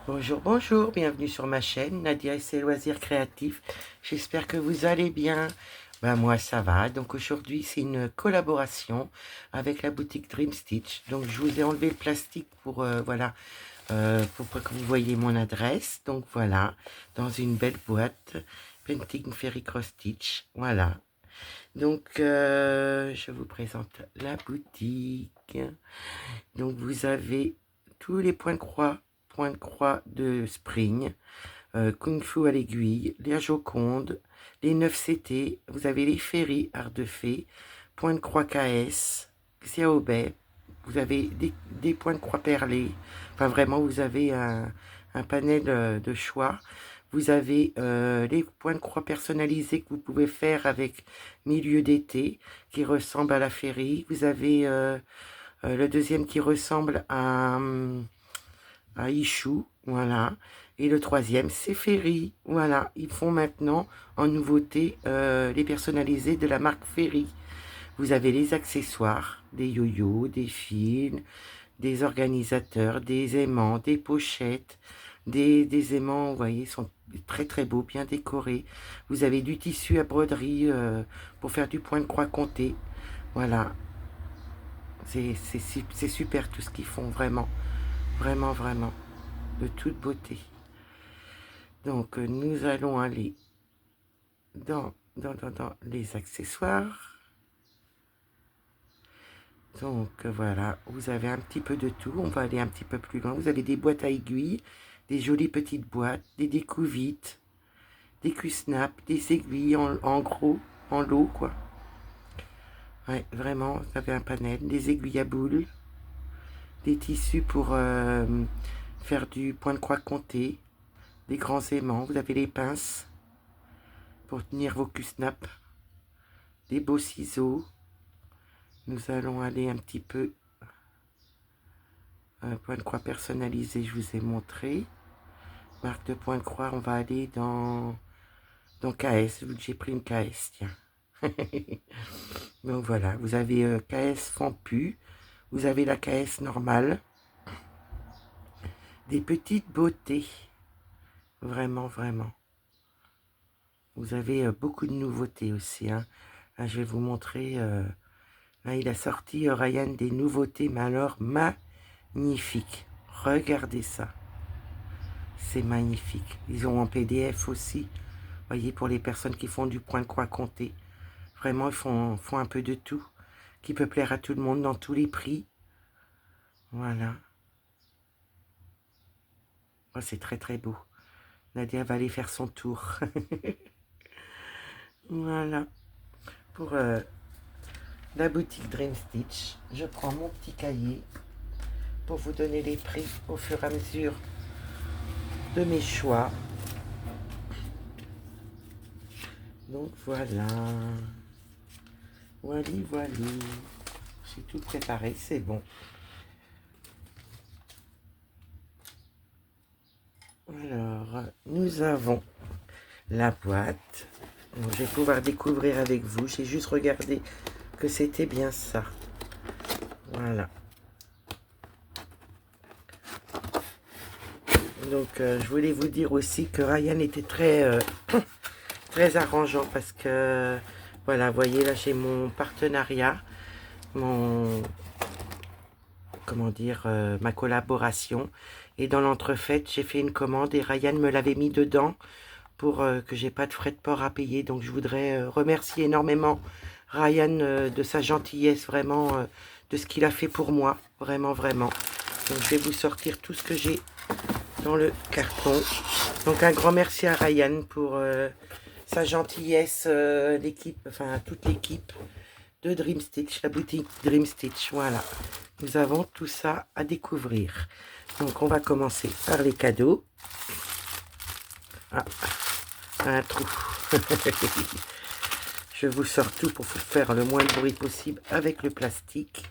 Bonjour, bonjour, bienvenue sur ma chaîne Nadia et ses loisirs créatifs. J'espère que vous allez bien. Ben moi ça va. Donc aujourd'hui c'est une collaboration avec la boutique Dream Stitch. Donc je vous ai enlevé le plastique pour voilà pour pas que vous voyez mon adresse. Donc voilà, dans une belle boîte Painting Fairy Cross Stitch. Voilà. Donc je vous présente la boutique. Donc vous avez tous les points de croix de Spring, Kung Fu à l'aiguille, les Joconde, les 9 CT, vous avez les Ferry, Art de Fée, points de croix KS, Xiaobei, vous avez des points de croix perlés, enfin vraiment vous avez un panel de choix. Vous avez les points de croix personnalisés que vous pouvez faire avec Milieu d'été, qui ressemble à la Ferry. Vous avez le deuxième qui ressemble à Ichou, voilà. Et le troisième, c'est Ferry, voilà. Ils font maintenant en nouveauté les personnalisés de la marque Ferry. Vous avez les accessoires, des yo-yo, des fils, des organisateurs, des aimants, des pochettes, des aimants, vous voyez, sont très très beaux, bien décorés. Vous avez du tissu à broderie pour faire du point de croix compté. Voilà, c'est super tout ce qu'ils font, vraiment, vraiment, vraiment, de toute beauté. Donc, nous allons aller dans les accessoires. Donc, voilà, vous avez un petit peu de tout. On va aller un petit peu plus loin. Vous avez des boîtes à aiguilles, des jolies petites boîtes, des découvites, des Q-snap, des aiguilles en gros, en lot, quoi. Ouais, vraiment, vous avez un panel, des aiguilles à boules, des tissus pour faire du point de croix compté, des grands aimants. Vous avez les pinces pour tenir vos Q-snap, des beaux ciseaux. Nous allons aller un petit peu point de croix personnalisé, je vous ai montré. Marque de point de croix, on va aller dans KS, vu que j'ai pris une KS, tiens. Donc voilà, vous avez KS fond pu, vous avez la KS normale, des petites beautés, vraiment, vraiment. Vous avez beaucoup de nouveautés aussi, hein. Là, je vais vous montrer, là il a sorti Ryan des nouveautés, mais alors magnifique. Regardez ça. C'est magnifique. Ils ont en PDF aussi. Vous voyez, pour les personnes qui font du point de croix compté. Vraiment, ils font un peu de tout. Qui peut plaire à tout le monde dans tous les prix. Voilà. Oh, c'est très très beau. Nadia va aller faire son tour. Voilà. Pour la boutique Dream Stitch, je prends mon petit cahier pour vous donner les prix au fur et à mesure de mes choix. Donc voilà. Voili, voili. J'ai tout préparé, c'est bon. Alors, nous avons la boîte. Bon, je vais pouvoir découvrir avec vous. J'ai juste regardé que c'était bien ça. Voilà. Donc, je voulais vous dire aussi que Ryan était très arrangeant parce que, voilà, vous voyez, là, j'ai mon partenariat, comment dire, ma collaboration. Et dans l'entrefaite, j'ai fait une commande et Ryan me l'avait mis dedans pour que j'ai pas de frais de port à payer. Donc, je voudrais remercier énormément Ryan de sa gentillesse, vraiment, de ce qu'il a fait pour moi. Vraiment, vraiment. Donc, je vais vous sortir tout ce que j'ai dans le carton. Donc, un grand merci à Ryan pour sa gentillesse, l'équipe, enfin, toute l'équipe de Dream Stitch, la boutique Dream Stitch. Voilà. Nous avons tout ça à découvrir. Donc, on va commencer par les cadeaux. Ah, un trou. Je vous sors tout pour vous faire le moins de bruit possible avec le plastique.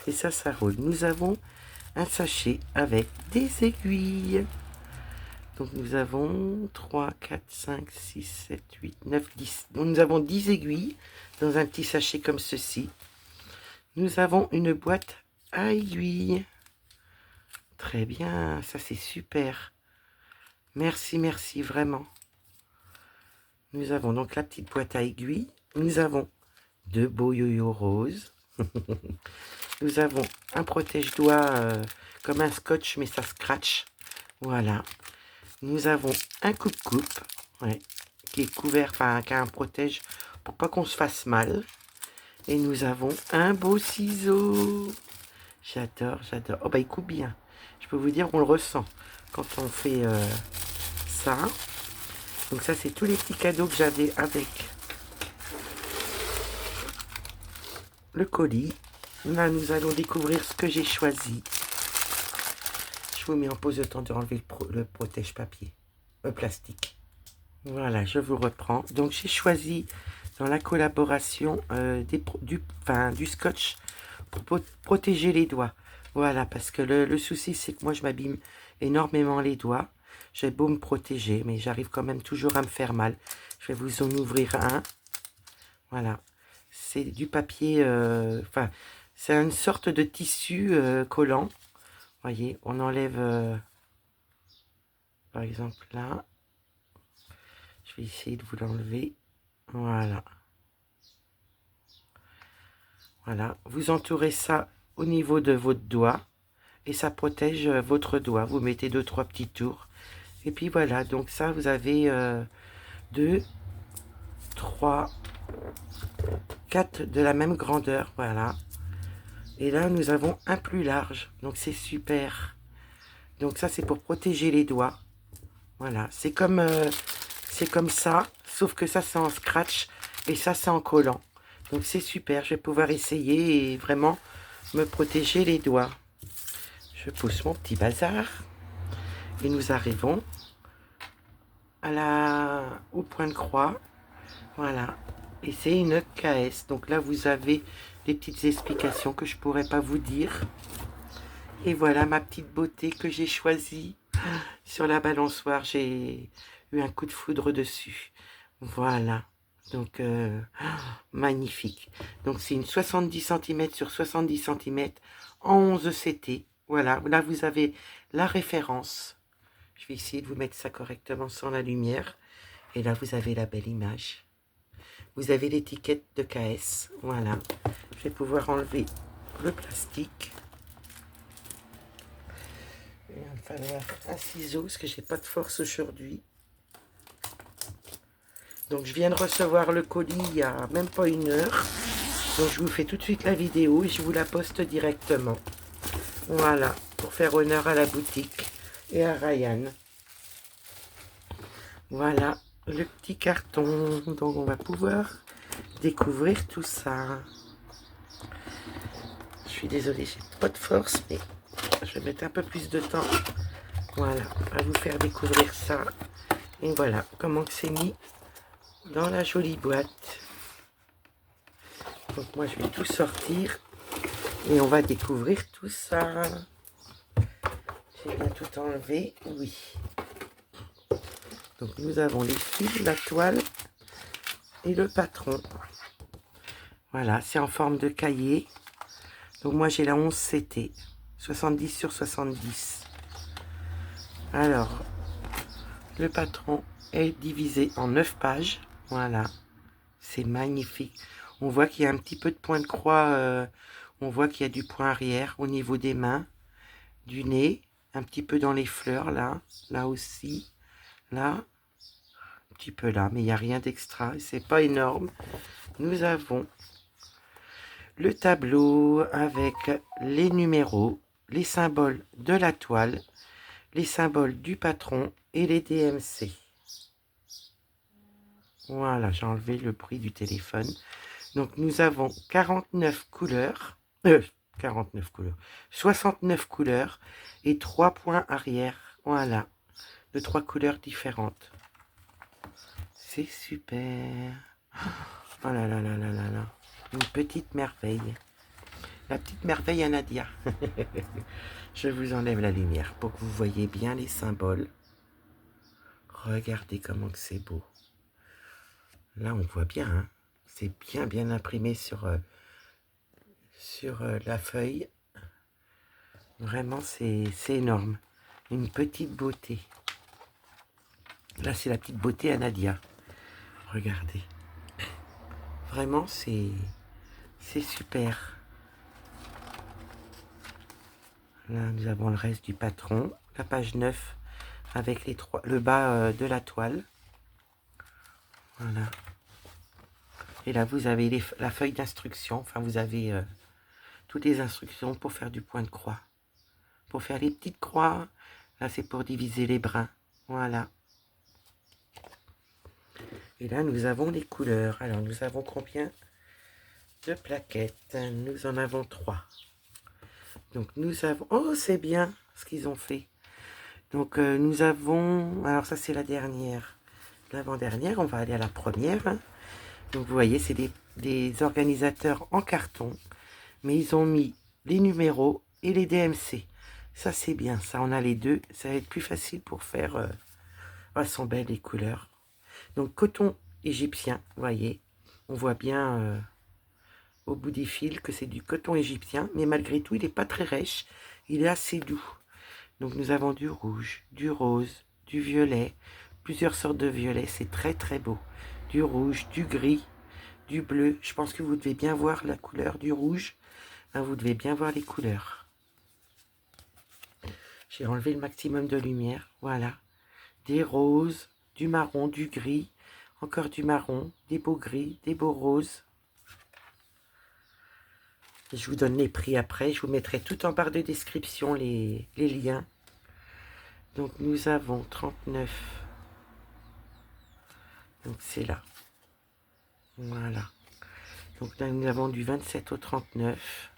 Et ça roule. Nous avons un sachet avec des aiguilles. Donc nous avons 3, 4, 5, 6, 7, 8, 9, 10. Donc nous avons 10 aiguilles dans un petit sachet comme ceci. Nous avons une boîte à aiguilles. Très bien, ça c'est super. Merci, merci, vraiment. Nous avons donc la petite boîte à aiguilles. Nous avons 2 beaux yo-yo roses. Nous avons un protège-doigts comme un scotch, mais ça scratch. Voilà. Nous avons un coupe-coupe, ouais, qui est couvert, enfin, qui a un protège pour pas qu'on se fasse mal. Et nous avons un beau ciseau. J'adore, j'adore. Oh bah il coupe bien. Je peux vous dire, on le ressent quand on fait ça. Donc ça, c'est tous les petits cadeaux que j'avais avec le colis. Là, nous allons découvrir ce que j'ai choisi. Je vous mets en pause le temps de enlever le protège-papier, plastique. Voilà, je vous reprends. Donc j'ai choisi dans la collaboration du scotch pour protéger les doigts. Voilà, parce que le souci, c'est que moi, je m'abîme énormément les doigts. J'ai beau me protéger, mais j'arrive quand même toujours à me faire mal. Je vais vous en ouvrir un. Voilà. C'est du papier, enfin, c'est une sorte de tissu collant. Voyez, on enlève, par exemple, là. Je vais essayer de vous l'enlever. Voilà. Voilà. Vous entourez ça au niveau de votre doigt. Et ça protège votre doigt. Vous mettez 2-3 petits tours. Et puis voilà. Donc ça, vous avez 2, 3, 4 de la même grandeur. Voilà. Et là, nous avons un plus large. Donc c'est super. Donc ça, c'est pour protéger les doigts. Voilà. C'est comme ça. Sauf que ça, c'est en scratch. Et ça, c'est en collant. Donc c'est super. Je vais pouvoir essayer et vraiment me protéger les doigts. Je pousse mon petit bazar. Et nous arrivons au point de croix. Voilà. Et c'est une KS. Donc là, vous avez des petites explications que je pourrais pas vous dire. Et voilà ma petite beauté que j'ai choisie. Sur la balançoire, j'ai eu un coup de foudre dessus. Voilà. Donc, magnifique. Donc, c'est une 70 cm sur 70 cm en 11 CT. Voilà. Là, vous avez la référence. Je vais essayer de vous mettre ça correctement sans la lumière. Et là, vous avez la belle image. Vous avez l'étiquette de KS. Voilà. Je vais pouvoir enlever le plastique. Il va me falloir un ciseau parce que j'ai pas de force aujourd'hui. Donc, je viens de recevoir le colis il y a même pas 1 heure. Donc, je vous fais tout de suite la vidéo et je vous la poste directement. Voilà. Pour faire honneur à la boutique et à Ryan. Voilà le petit carton. Donc, on va pouvoir découvrir tout ça. Je suis désolée, j'ai pas de force, mais je vais mettre un peu plus de temps. Voilà, à vous faire découvrir ça. Et voilà comment c'est mis dans la jolie boîte. Donc moi, je vais tout sortir et on va découvrir tout ça. J'ai bien tout enlevé, oui. Donc nous avons les fils, la toile et le patron. Voilà, c'est en forme de cahier. Donc moi j'ai la 11 CT, 70 sur 70. Alors, le patron est divisé en 9 pages. Voilà, c'est magnifique. On voit qu'il y a un petit peu de point de croix. On voit qu'il y a du point arrière au niveau des mains, du nez, un petit peu dans les fleurs là, là aussi, là, un petit peu là, mais il n'y a rien d'extra. C'est pas énorme. Nous avons le tableau avec les numéros, les symboles de la toile, les symboles du patron et les DMC. Voilà, j'ai enlevé le bruit du téléphone. Donc nous avons 49 couleurs, 49 couleurs, 69 couleurs et 3 points arrière. Voilà, de 3 couleurs différentes. C'est super. Oh là là là là là là. Une petite merveille. La petite merveille à Nadia. Je vous enlève la lumière pour que vous voyez bien les symboles. Regardez comment que c'est beau. Là, on voit bien. Hein. C'est bien, bien imprimé sur la feuille. Vraiment, c'est énorme. Une petite beauté. Là, c'est la petite beauté à Nadia. Regardez. Vraiment, c'est super. Là, nous avons le reste du patron. La page 9 avec le bas de la toile. Voilà. Et là, vous avez la feuille d'instruction. Enfin, vous avez toutes les instructions pour faire du point de croix. Pour faire les petites croix. Là, c'est pour diviser les brins. Voilà. Et là, nous avons les couleurs. Alors, nous avons combien de plaquettes? Nous en avons 3. Donc, nous avons... Oh, c'est bien ce qu'ils ont fait. Donc, nous avons... Alors, ça, c'est la dernière. L'avant-dernière, on va aller à la première. Hein. Donc, vous voyez, c'est des organisateurs en carton. Mais ils ont mis les numéros et les DMC. Ça, c'est bien. Ça, on a les deux. Ça va être plus facile pour faire... Oh, elles sont belles, les couleurs. Donc, coton égyptien, vous voyez. On voit bien au bout des fils que c'est du coton égyptien. Mais malgré tout, il n'est pas très rêche. Il est assez doux. Donc, nous avons du rouge, du rose, du violet. Plusieurs sortes de violet. C'est très, très beau. Du rouge, du gris, du bleu. Je pense que vous devez bien voir la couleur du rouge. Hein, vous devez bien voir les couleurs. J'ai enlevé le maximum de lumière. Voilà. Des roses, du marron, du gris. Encore du marron, des beaux gris, des beaux roses. Et je vous donne les prix après. Je vous mettrai tout en barre de description les liens. Donc nous avons 39. Donc c'est là. Voilà. Donc là, nous avons du 27 au 39.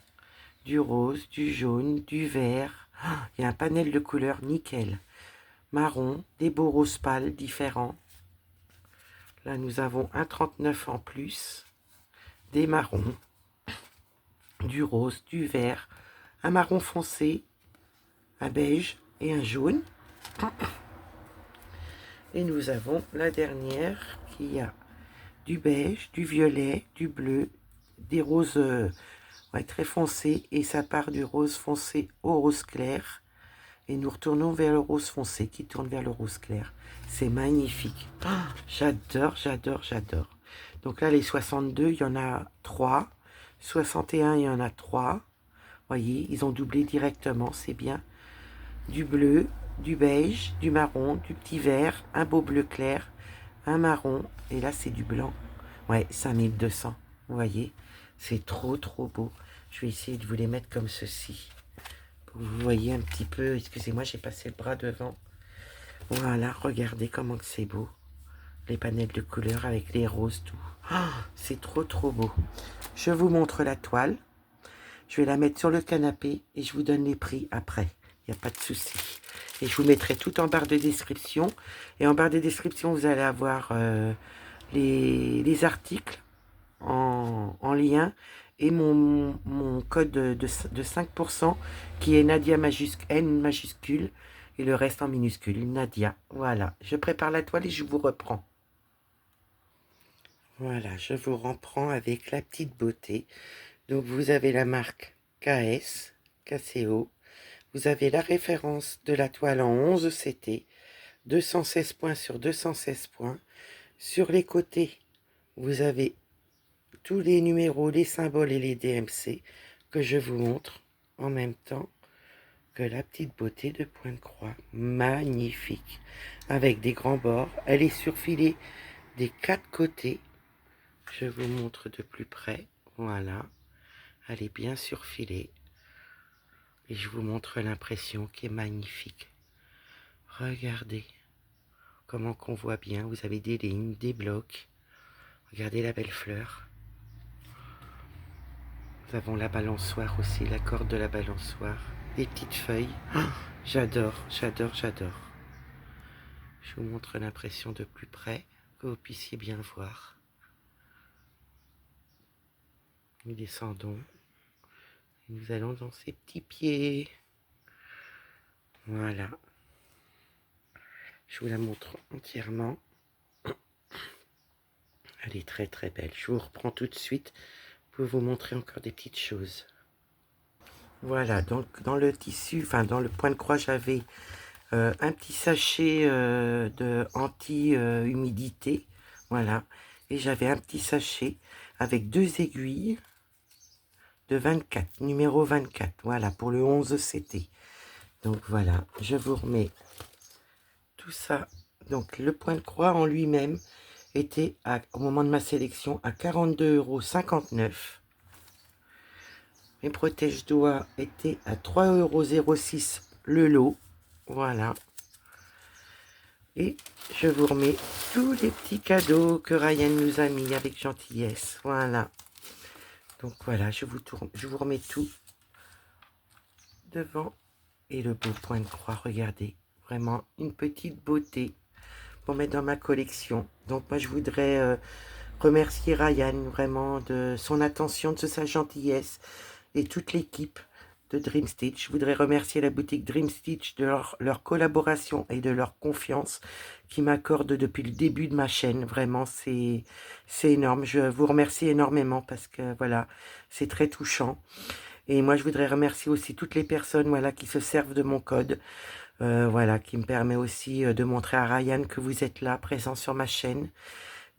Du rose, du jaune, du vert. Ah, il y a un panel de couleurs nickel. Marron, des beaux roses pâles différents. Là, nous avons un 39 en plus. Des marrons. Du rose, du vert. Un marron foncé. Un beige et un jaune. Et nous avons la dernière qui a du beige, du violet, du bleu, des roses ouais, très foncées. Et ça part du rose foncé au rose clair. Et nous retournons vers le rose foncé qui tourne vers le rose clair. C'est magnifique. Oh, j'adore, j'adore, j'adore. Donc là, les 62, il y en a 3. 61, il y en a 3. Voyez, ils ont doublé directement, c'est bien. Du bleu, du beige, du marron, du petit vert, un beau bleu clair, un marron, et là c'est du blanc. Ouais, 5200, vous voyez, c'est trop trop beau. Je vais essayer de vous les mettre comme ceci. Pour que vous voyez un petit peu, excusez-moi, j'ai passé le bras devant. Voilà, regardez comment c'est beau. Les panels de couleurs avec les roses, tout. Oh, c'est trop trop beau. Je vous montre la toile. Je vais la mettre sur le canapé et je vous donne les prix après. Il n'y a pas de souci. Et je vous mettrai tout en barre de description. Et en barre de description, vous allez avoir les articles en lien et mon code de 5% qui est Nadia N majuscule et le reste en minuscule. Nadia, voilà. Je prépare la toile et je vous reprends. Voilà, je vous reprends avec la petite beauté. Donc vous avez la marque KS, KCO. Vous avez la référence de la toile en 11 CT, 216 points sur 216 points. Sur les côtés, vous avez tous les numéros, les symboles et les DMC que je vous montre en même temps que la petite beauté de point de croix. Magnifique. Avec des grands bords. Elle est surfilée des 4 côtés. Je vous montre de plus près. Voilà. Elle est bien surfilée. Et je vous montre l'impression qui est magnifique. Regardez comment qu'on voit bien. Vous avez des lignes, des blocs. Regardez la belle fleur. Nous avons la balançoire aussi, la corde de la balançoire. Des petites feuilles. Oh, j'adore, j'adore, j'adore. Je vous montre l'impression de plus près, que vous puissiez bien voir. Nous descendons. Nous allons dans ces petits pieds. Voilà. Je vous la montre entièrement. Elle est très très belle. Je vous reprends tout de suite pour vous montrer encore des petites choses. Voilà, donc dans le tissu, enfin dans le point de croix, j'avais un petit sachet de anti-humidité, voilà. Et j'avais un petit sachet avec 2 aiguilles de 24, numéro 24, voilà, pour le 11 CT. Donc voilà, je vous remets tout ça. Donc le point de croix en lui-même était au moment de ma sélection à 42,59 €. Mes protège-doigts étaient à 3,06 € le lot. Voilà. Et je vous remets tous les petits cadeaux que Ryan nous a mis avec gentillesse. Voilà. Donc voilà, je vous remets tout devant. Et le beau point de croix, regardez. Vraiment une petite beauté pour mettre dans ma collection. Donc moi je voudrais remercier Ryan vraiment de son attention, de sa gentillesse et toute l'équipe de Dream Stitch. Je voudrais remercier la boutique Dream Stitch de leur collaboration et de leur confiance qu'ils m'accordent depuis le début de ma chaîne. Vraiment, c'est énorme. Je vous remercie énormément parce que voilà, c'est très touchant. Et moi, je voudrais remercier aussi toutes les personnes voilà, qui se servent de mon code. Voilà, qui me permet aussi de montrer à Ryan que vous êtes là, présent sur ma chaîne.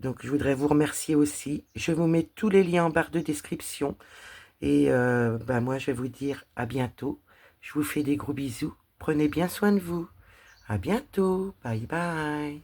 Donc, je voudrais vous remercier aussi. Je vous mets tous les liens en barre de description. Et moi, je vais vous dire à bientôt. Je vous fais des gros bisous. Prenez bien soin de vous. À bientôt. Bye bye.